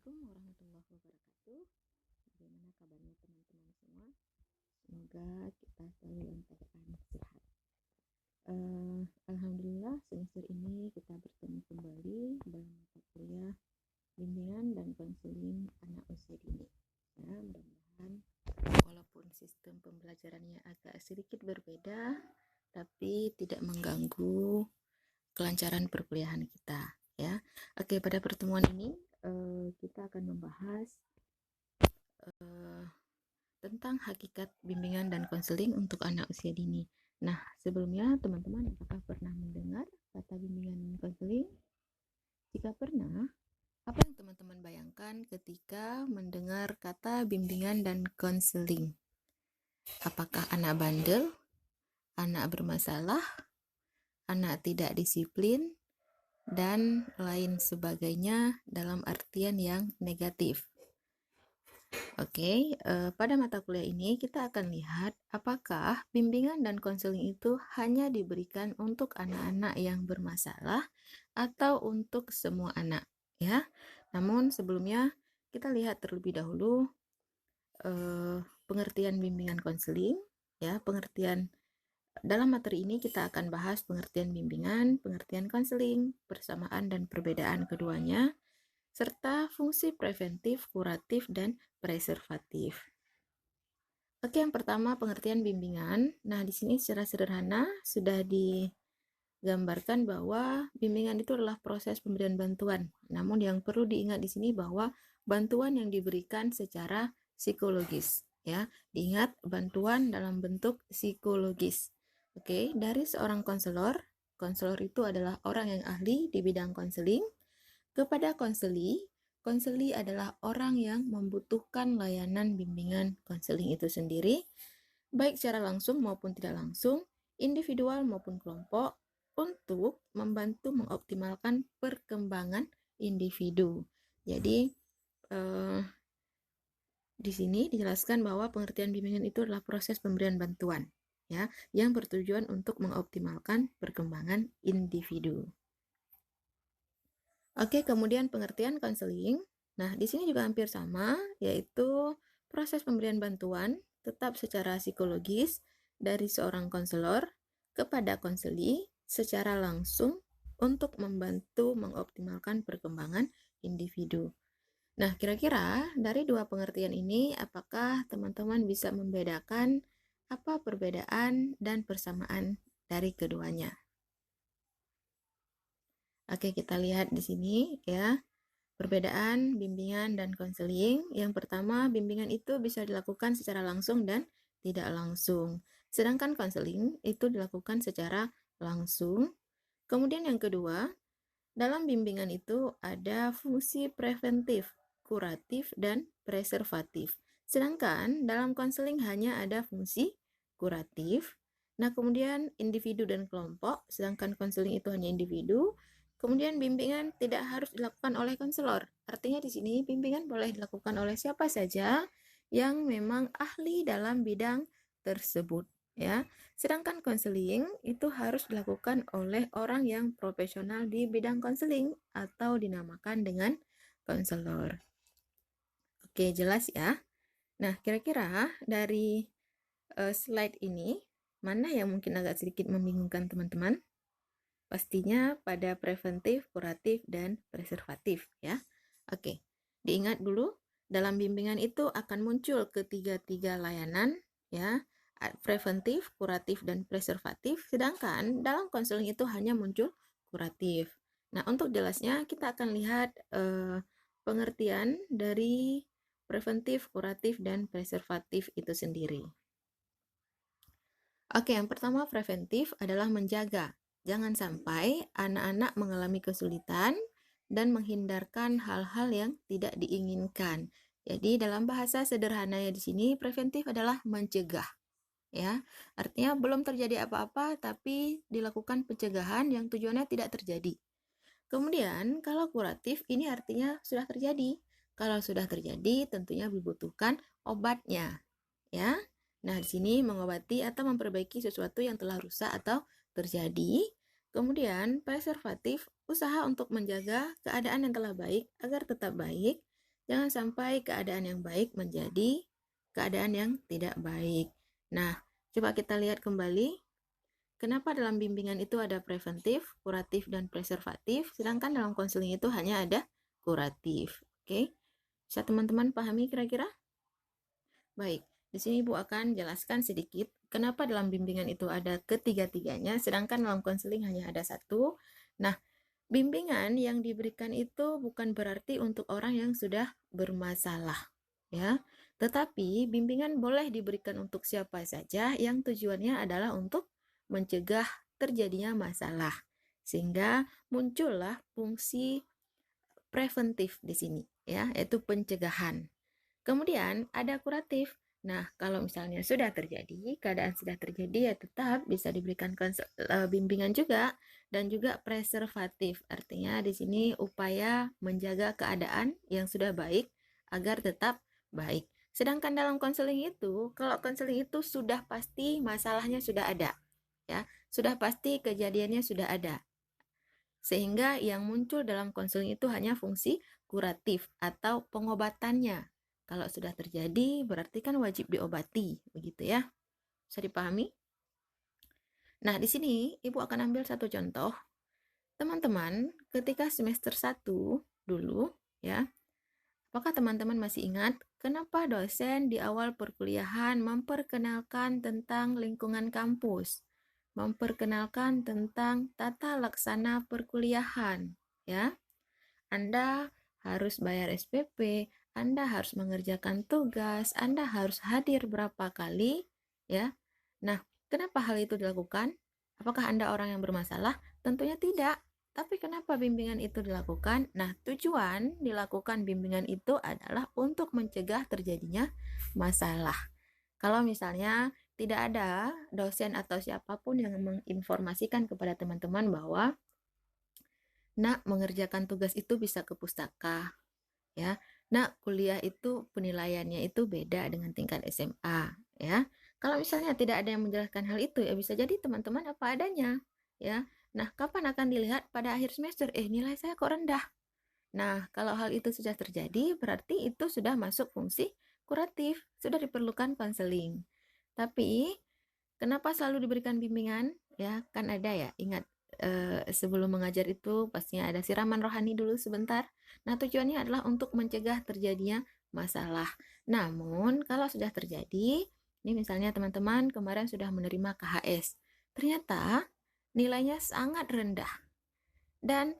Assalamualaikum warahmatullahi wabarakatuh. Bagaimana kabarnya teman-teman semua? Semoga kita selalu dalam keadaan sehat. Alhamdulillah semester ini kita bertemu kembali dalam mata kuliah bimbingan dan konseling anak usia dini. Ya, mudah-mudahan walaupun sistem pembelajarannya agak sedikit berbeda, tapi tidak mengganggu kelancaran perkuliahan kita. Ya, oke, pada pertemuan ini kita akan membahas tentang hakikat bimbingan dan konseling untuk anak usia dini. Nah, sebelumnya teman-teman apakah pernah mendengar kata bimbingan dan konseling? Jika pernah, apa yang teman-teman bayangkan ketika mendengar kata bimbingan dan konseling? Apakah anak bandel, anak bermasalah, anak tidak disiplin, dan lain sebagainya dalam artian yang negatif? Oke, pada mata kuliah ini kita akan lihat apakah bimbingan dan konseling itu hanya diberikan untuk anak-anak yang bermasalah atau untuk semua anak, ya. Namun sebelumnya kita lihat terlebih dahulu pengertian bimbingan konseling, ya. Pengertian dalam materi ini kita akan bahas pengertian bimbingan, pengertian konseling, persamaan dan perbedaan keduanya, serta fungsi preventif, kuratif, dan preservatif. Oke, yang pertama pengertian bimbingan. Nah, di sini secara sederhana sudah digambarkan bahwa bimbingan itu adalah proses pemberian bantuan. Namun yang perlu diingat di sini bahwa bantuan yang diberikan secara psikologis, ya. Diingat bantuan dalam bentuk psikologis. Oke, dari seorang konselor. Konselor itu adalah orang yang ahli di bidang konseling. Kepada konseli, konseli adalah orang yang membutuhkan layanan bimbingan konseling itu sendiri, baik secara langsung maupun tidak langsung, individual maupun kelompok, untuk membantu mengoptimalkan perkembangan individu. Jadi, di sini dijelaskan bahwa pengertian bimbingan itu adalah proses pemberian bantuan, ya, yang bertujuan untuk mengoptimalkan perkembangan individu. Oke, kemudian pengertian konseling. Nah, di sini juga hampir sama, yaitu proses pemberian bantuan tetap secara psikologis dari seorang konselor kepada konseli secara langsung untuk membantu mengoptimalkan perkembangan individu. Nah, kira-kira dari dua pengertian ini, apakah teman-teman bisa membedakan apa perbedaan dan persamaan dari keduanya? Oke, kita lihat di sini ya. Perbedaan bimbingan dan konseling. Yang pertama, bimbingan itu bisa dilakukan secara langsung dan tidak langsung. Sedangkan konseling itu dilakukan secara langsung. Kemudian yang kedua, dalam bimbingan itu ada fungsi preventif, kuratif, dan preservatif. Sedangkan dalam konseling hanya ada fungsi kuratif. Nah, kemudian individu dan kelompok, sedangkan konseling itu hanya individu. Kemudian bimbingan tidak harus dilakukan oleh konselor. Artinya di sini bimbingan boleh dilakukan oleh siapa saja yang memang ahli dalam bidang tersebut, ya. Sedangkan konseling itu harus dilakukan oleh orang yang profesional di bidang konseling atau dinamakan dengan konselor. Oke, jelas ya. Nah, kira-kira dari slide ini mana yang mungkin agak sedikit membingungkan teman-teman? Pastinya pada preventif, kuratif, dan preservatif ya. Oke, diingat dulu dalam bimbingan itu akan muncul ketiga-tiga layanan ya, preventif, kuratif, dan preservatif, sedangkan dalam konseling itu hanya muncul kuratif. Nah, untuk jelasnya kita akan lihat pengertian dari preventif, kuratif, dan preservatif itu sendiri. Oke, yang pertama preventif adalah menjaga. Jangan sampai anak-anak mengalami kesulitan dan menghindarkan hal-hal yang tidak diinginkan. Jadi dalam bahasa sederhananya di sini preventif adalah mencegah. Ya, artinya belum terjadi apa-apa tapi dilakukan pencegahan yang tujuannya tidak terjadi. Kemudian kalau kuratif ini artinya sudah terjadi. Kalau sudah terjadi tentunya dibutuhkan obatnya. Ya. Nah, di sini mengobati atau memperbaiki sesuatu yang telah rusak atau terjadi. Kemudian, preservatif, usaha untuk menjaga keadaan yang telah baik agar tetap baik. Jangan sampai keadaan yang baik menjadi keadaan yang tidak baik. Nah, coba kita lihat kembali. Kenapa dalam bimbingan itu ada preventif, kuratif, dan preservatif, sedangkan dalam konseling itu hanya ada kuratif. Oke, bisa teman-teman pahami kira-kira? Baik, di sini Ibu akan jelaskan sedikit kenapa dalam bimbingan itu ada ketiga-tiganya, sedangkan dalam konseling hanya ada satu. Nah, bimbingan yang diberikan itu bukan berarti untuk orang yang sudah bermasalah, ya. Tetapi bimbingan boleh diberikan untuk siapa saja yang tujuannya adalah untuk mencegah terjadinya masalah. Sehingga muncullah fungsi preventif di sini, ya, yaitu pencegahan. Kemudian ada kuratif. Nah, kalau misalnya sudah terjadi, keadaan sudah terjadi, ya tetap bisa diberikan bimbingan juga, dan juga preservatif. Artinya di sini upaya menjaga keadaan yang sudah baik agar tetap baik. Sedangkan dalam konseling itu, kalau konseling itu sudah pasti masalahnya sudah ada, ya, sudah pasti kejadiannya sudah ada. Sehingga yang muncul dalam konseling itu hanya fungsi kuratif atau pengobatannya. Kalau sudah terjadi, berarti kan wajib diobati, begitu ya. Bisa dipahami? Nah, di sini Ibu akan ambil satu contoh. Teman-teman, ketika semester 1 dulu, ya, apakah teman-teman masih ingat kenapa dosen di awal perkuliahan memperkenalkan tentang lingkungan kampus? Memperkenalkan tentang tata laksana perkuliahan, ya. Anda harus bayar SPP, Anda harus mengerjakan tugas, Anda harus hadir berapa kali, ya. Nah, kenapa hal itu dilakukan? Apakah Anda orang yang bermasalah? Tentunya tidak. Tapi kenapa bimbingan itu dilakukan? Nah, tujuan dilakukan bimbingan itu adalah untuk mencegah terjadinya masalah. Kalau misalnya tidak ada dosen atau siapapun yang menginformasikan kepada teman-teman bahwa nak mengerjakan tugas itu bisa ke pustaka, ya. Nak kuliah itu penilaiannya itu beda dengan tingkat SMA, ya. Kalau misalnya tidak ada yang menjelaskan hal itu, ya bisa jadi teman-teman apa adanya, ya. Nah, kapan akan dilihat pada akhir semester? Nilai saya kok rendah. Nah, kalau hal itu sudah terjadi, berarti itu sudah masuk fungsi kuratif, sudah diperlukan konseling. Tapi kenapa selalu diberikan bimbingan? Ya, kan ada ya, ingat sebelum mengajar itu pastinya ada siraman rohani dulu sebentar. Nah, tujuannya adalah untuk mencegah terjadinya masalah. Namun, kalau sudah terjadi, ini misalnya teman-teman kemarin sudah menerima KHS, ternyata nilainya sangat rendah. Dan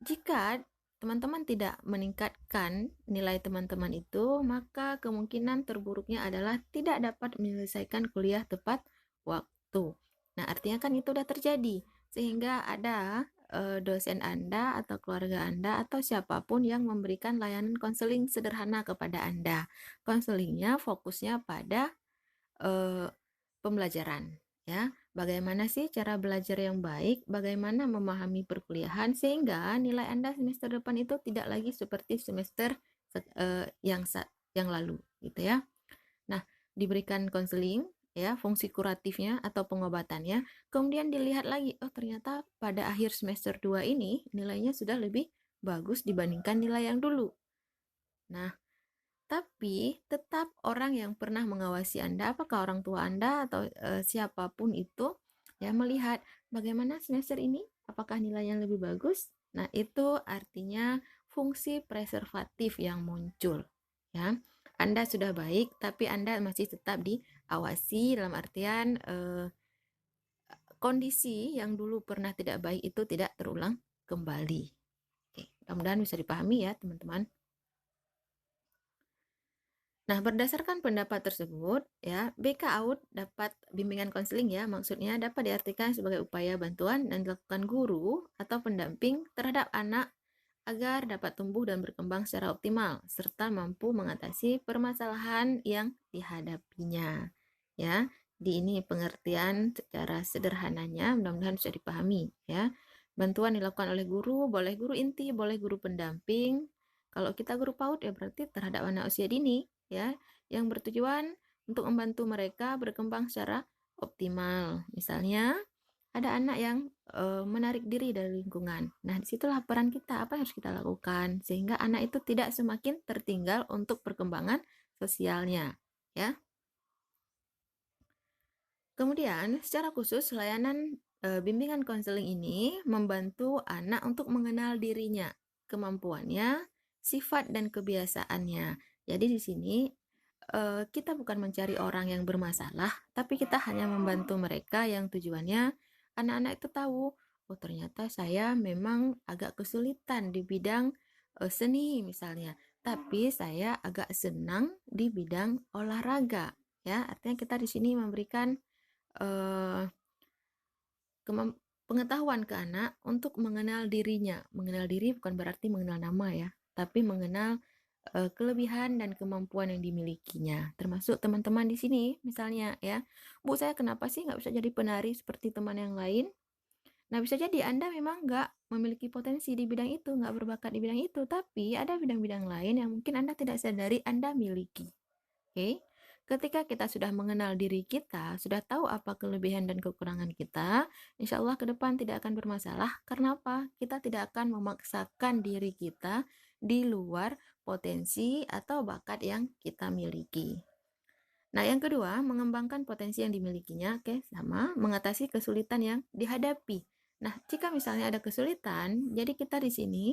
jika teman-teman tidak meningkatkan nilai teman-teman itu, maka kemungkinan terburuknya adalah tidak dapat menyelesaikan kuliah tepat waktu. Nah, artinya kan itu sudah terjadi, sehingga ada dosen Anda atau keluarga Anda atau siapapun yang memberikan layanan konseling sederhana kepada Anda. Konselingnya fokusnya pada pembelajaran, ya. Bagaimana sih cara belajar yang baik, bagaimana memahami perkuliahan sehingga nilai Anda semester depan itu tidak lagi seperti semester yang lalu, gitu ya. Nah, diberikan konseling, ya, fungsi kuratifnya atau pengobatannya, kemudian dilihat lagi, oh ternyata pada akhir semester 2 ini nilainya sudah lebih bagus dibandingkan nilai yang dulu. Nah, tapi tetap orang yang pernah mengawasi Anda, apakah orang tua Anda atau siapapun itu, ya, melihat bagaimana semester ini, apakah nilainya lebih bagus? Nah, itu artinya fungsi preservatif yang muncul, ya. Anda sudah baik, tapi Anda masih tetap diawasi dalam artian kondisi yang dulu pernah tidak baik itu tidak terulang kembali. Oke, mudah-mudahan bisa dipahami ya, teman-teman. Nah, berdasarkan pendapat tersebut, ya, BK Out dapat bimbingan konseling, ya, maksudnya dapat diartikan sebagai upaya bantuan dan dilakukan guru atau pendamping terhadap anak agar dapat tumbuh dan berkembang secara optimal serta mampu mengatasi permasalahan yang dihadapinya. Ya, di ini pengertian secara sederhananya, mudah-mudahan bisa dipahami, ya. Bantuan dilakukan oleh guru, boleh guru inti, boleh guru pendamping. Kalau kita guru PAUD, ya berarti terhadap anak usia dini, ya, yang bertujuan untuk membantu mereka berkembang secara optimal. Misalnya, ada anak yang menarik diri dari lingkungan. Nah, disitulah peran kita, apa yang harus kita lakukan sehingga anak itu tidak semakin tertinggal untuk perkembangan sosialnya, ya. Kemudian, secara khusus layanan bimbingan konseling ini membantu anak untuk mengenal dirinya, kemampuannya, sifat dan kebiasaannya. Jadi di sini kita bukan mencari orang yang bermasalah, tapi kita hanya membantu mereka yang tujuannya anak-anak itu tahu, oh ternyata saya memang agak kesulitan di bidang seni misalnya, tapi saya agak senang di bidang olahraga. Ya, artinya kita di sini memberikan eh, pengetahuan ke anak untuk mengenal dirinya. Mengenal diri bukan berarti mengenal nama ya, tapi mengenal kelebihan dan kemampuan yang dimilikinya. Termasuk teman-teman di sini, misalnya ya, Bu saya kenapa sih nggak bisa jadi penari seperti teman yang lain? Nah bisa jadi Anda memang nggak memiliki potensi di bidang itu, nggak berbakat di bidang itu, tapi ada bidang-bidang lain yang mungkin Anda tidak sadari Anda miliki. Oke, ketika kita sudah mengenal diri kita, sudah tahu apa kelebihan dan kekurangan kita, insya Allah ke depan tidak akan bermasalah. Karena apa? Kita tidak akan memaksakan diri kita di luar potensi atau bakat yang kita miliki. Nah, yang kedua, mengembangkan potensi yang dimilikinya, oke, sama mengatasi kesulitan yang dihadapi. Nah, jika misalnya ada kesulitan, jadi kita di sini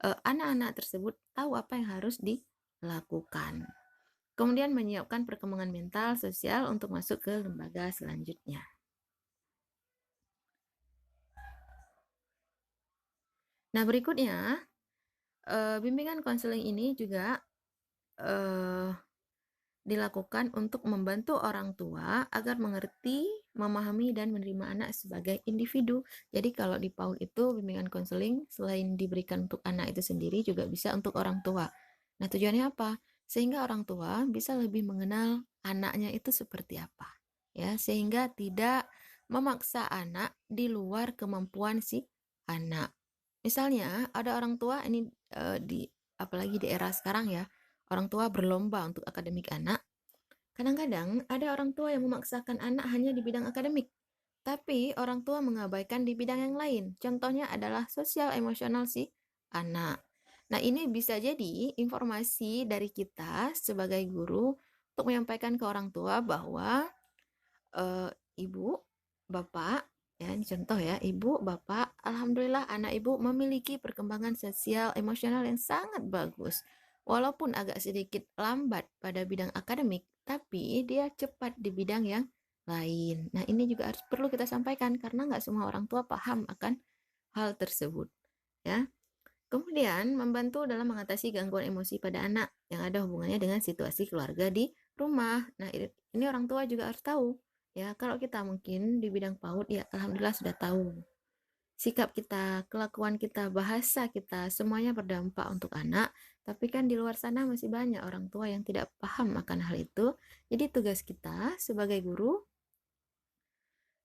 anak-anak tersebut tahu apa yang harus dilakukan. Kemudian menyiapkan perkembangan mental sosial untuk masuk ke lembaga selanjutnya. Nah, berikutnya, bimbingan konseling ini juga dilakukan untuk membantu orang tua agar mengerti, memahami, dan menerima anak sebagai individu. Jadi kalau di PAUD itu bimbingan konseling selain diberikan untuk anak itu sendiri juga bisa untuk orang tua. Nah, tujuannya apa? Sehingga orang tua bisa lebih mengenal anaknya itu seperti apa. Ya, sehingga tidak memaksa anak di luar kemampuan si anak. Misalnya ada orang tua ini apalagi di era sekarang ya, orang tua berlomba untuk akademik anak. Kadang-kadang ada orang tua yang memaksakan anak hanya di bidang akademik, tapi orang tua mengabaikan di bidang yang lain. Contohnya adalah sosial emosional si anak. Nah, ini bisa jadi informasi dari kita sebagai guru untuk menyampaikan ke orang tua bahwa ibu, bapak, ya ini contoh ya, ibu, bapak, alhamdulillah anak ibu memiliki perkembangan sosial emosional yang sangat bagus. Walaupun agak sedikit lambat pada bidang akademik, tapi dia cepat di bidang yang lain. Nah, ini juga harus perlu kita sampaikan karena nggak semua orang tua paham akan hal tersebut. Ya. Kemudian, membantu dalam mengatasi gangguan emosi pada anak yang ada hubungannya dengan situasi keluarga di rumah. Nah, ini orang tua juga harus tahu. Ya, kalau kita mungkin di bidang PAUD, ya alhamdulillah sudah tahu. Sikap kita, kelakuan kita, bahasa kita, semuanya berdampak untuk anak. Tapi kan di luar sana masih banyak orang tua yang tidak paham akan hal itu. Jadi tugas kita sebagai guru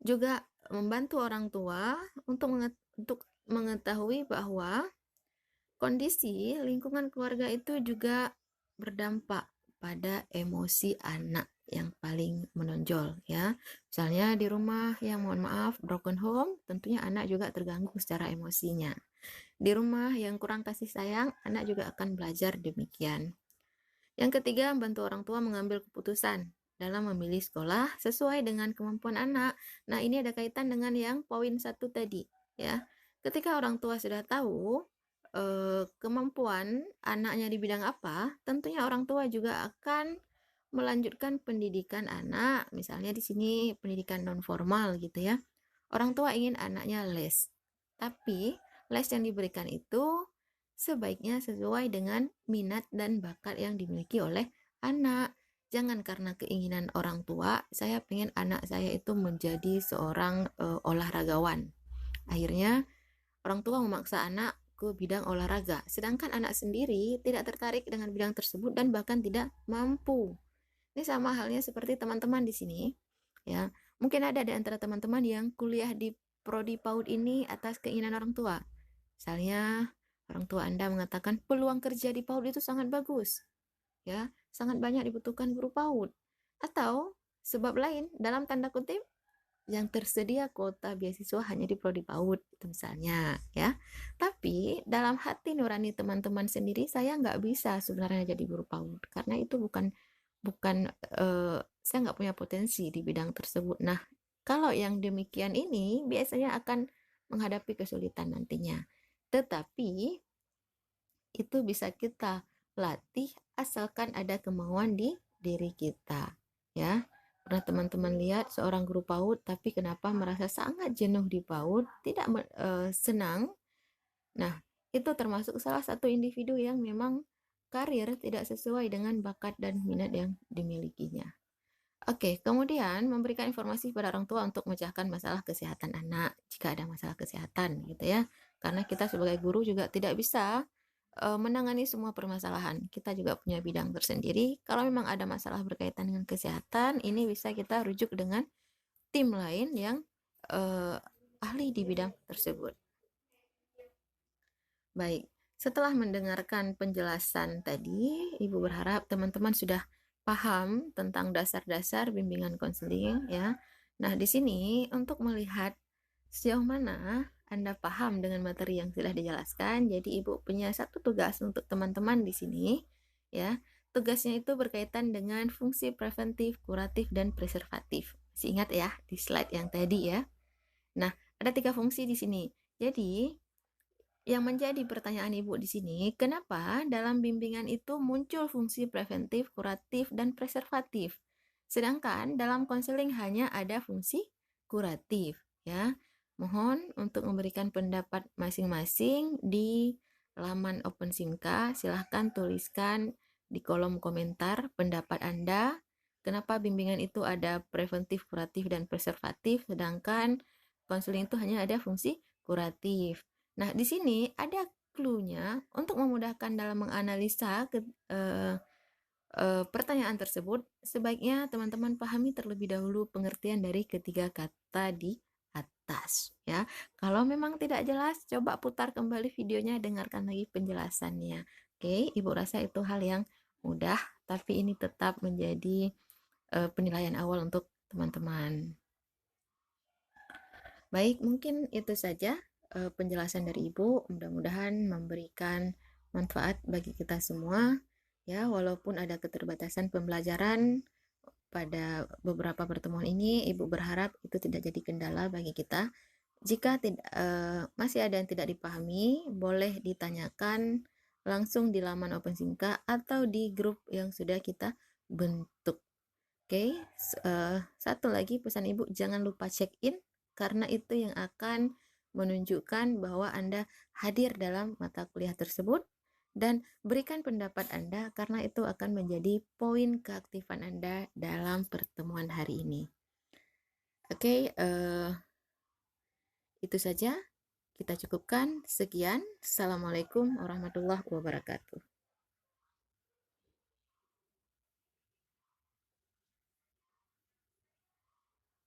juga membantu orang tua untuk mengetahui bahwa kondisi lingkungan keluarga itu juga berdampak pada emosi anak yang paling menonjol ya. Misalnya di rumah yang mohon maaf broken home, tentunya anak juga terganggu secara emosinya. Di rumah yang kurang kasih sayang, anak juga akan belajar demikian. Yang ketiga, membantu orang tua mengambil keputusan dalam memilih sekolah sesuai dengan kemampuan anak. Nah, ini ada kaitan dengan yang poin 1 tadi ya. Ketika orang tua sudah tahu kemampuan anaknya di bidang apa, tentunya orang tua juga akan melanjutkan pendidikan anak, misalnya di sini pendidikan non formal gitu ya. Orang tua ingin anaknya les, tapi les yang diberikan itu sebaiknya sesuai dengan minat dan bakat yang dimiliki oleh anak. Jangan karena keinginan orang tua, saya pengen anak saya itu menjadi seorang olahragawan. Akhirnya orang tua memaksa anak ke bidang olahraga, sedangkan anak sendiri tidak tertarik dengan bidang tersebut dan bahkan tidak mampu. Ini sama halnya seperti teman-teman di sini, ya. Mungkin ada di antara teman-teman yang kuliah di prodi PAUD ini atas keinginan orang tua. Misalnya, orang tua Anda mengatakan peluang kerja di PAUD itu sangat bagus, ya, sangat banyak dibutuhkan guru PAUD. Atau sebab lain dalam tanda kutip yang tersedia kuota beasiswa hanya di prodi PAUD itu misalnya ya. Tapi dalam hati nurani teman-teman sendiri saya nggak bisa sebenarnya jadi guru PAUD karena itu bukan bukan saya nggak punya potensi di bidang tersebut. Nah, kalau yang demikian ini biasanya akan menghadapi kesulitan nantinya. Tetapi itu bisa kita latih asalkan ada kemauan di diri kita, ya. Pernah teman-teman lihat seorang guru PAUD tapi kenapa merasa sangat jenuh di PAUD, tidak senang? Nah, itu termasuk salah satu individu yang memang karir tidak sesuai dengan bakat dan minat yang dimilikinya. Oke, kemudian memberikan informasi pada orang tua untuk memecahkan masalah kesehatan anak jika ada masalah kesehatan gitu ya. Karena kita sebagai guru juga tidak bisa menangani semua permasalahan. Kita juga punya bidang tersendiri. Kalau memang ada masalah berkaitan dengan kesehatan, ini bisa kita rujuk dengan tim lain yang ahli di bidang tersebut. Baik, setelah mendengarkan penjelasan tadi, Ibu berharap teman-teman sudah paham tentang dasar-dasar bimbingan konseling ya. Nah, di sini untuk melihat sejauh mana Anda paham dengan materi yang sudah dijelaskan, jadi Ibu punya satu tugas untuk teman-teman di sini ya. Tugasnya itu berkaitan dengan fungsi preventif, kuratif, dan preservatif. Masih ingat ya di slide yang tadi ya. Nah, ada 3 fungsi di sini. Jadi, yang menjadi pertanyaan Ibu di sini, kenapa dalam bimbingan itu muncul fungsi preventif, kuratif, dan preservatif? Sedangkan dalam konseling hanya ada fungsi kuratif, ya. Mohon untuk memberikan pendapat masing-masing di laman OpenSimka, silahkan tuliskan di kolom komentar pendapat Anda. Kenapa bimbingan itu ada preventif, kuratif, dan preservatif, sedangkan konseling itu hanya ada fungsi kuratif. Nah, di sini ada clue-nya untuk memudahkan dalam menganalisa pertanyaan tersebut. Sebaiknya teman-teman pahami terlebih dahulu pengertian dari ketiga kata di atas. Ya, kalau memang tidak jelas, coba putar kembali videonya, dengarkan lagi penjelasannya. Oke, Ibu rasa itu hal yang mudah, tapi ini tetap menjadi penilaian awal untuk teman-teman. Baik, mungkin itu saja penjelasan dari Ibu. Mudah-mudahan memberikan manfaat bagi kita semua. Ya, walaupun ada keterbatasan pembelajaran pada beberapa pertemuan ini, Ibu berharap itu tidak jadi kendala bagi kita. Jika masih ada yang tidak dipahami, boleh ditanyakan langsung di laman OpenSimka atau di grup yang sudah kita bentuk. Oke, satu lagi pesan Ibu, jangan lupa check-in karena itu yang akan menunjukkan bahwa Anda hadir dalam mata kuliah tersebut, dan berikan pendapat Anda karena itu akan menjadi poin keaktifan Anda dalam pertemuan hari ini. Oke, itu saja kita cukupkan. Sekian. Assalamualaikum warahmatullahi wabarakatuh.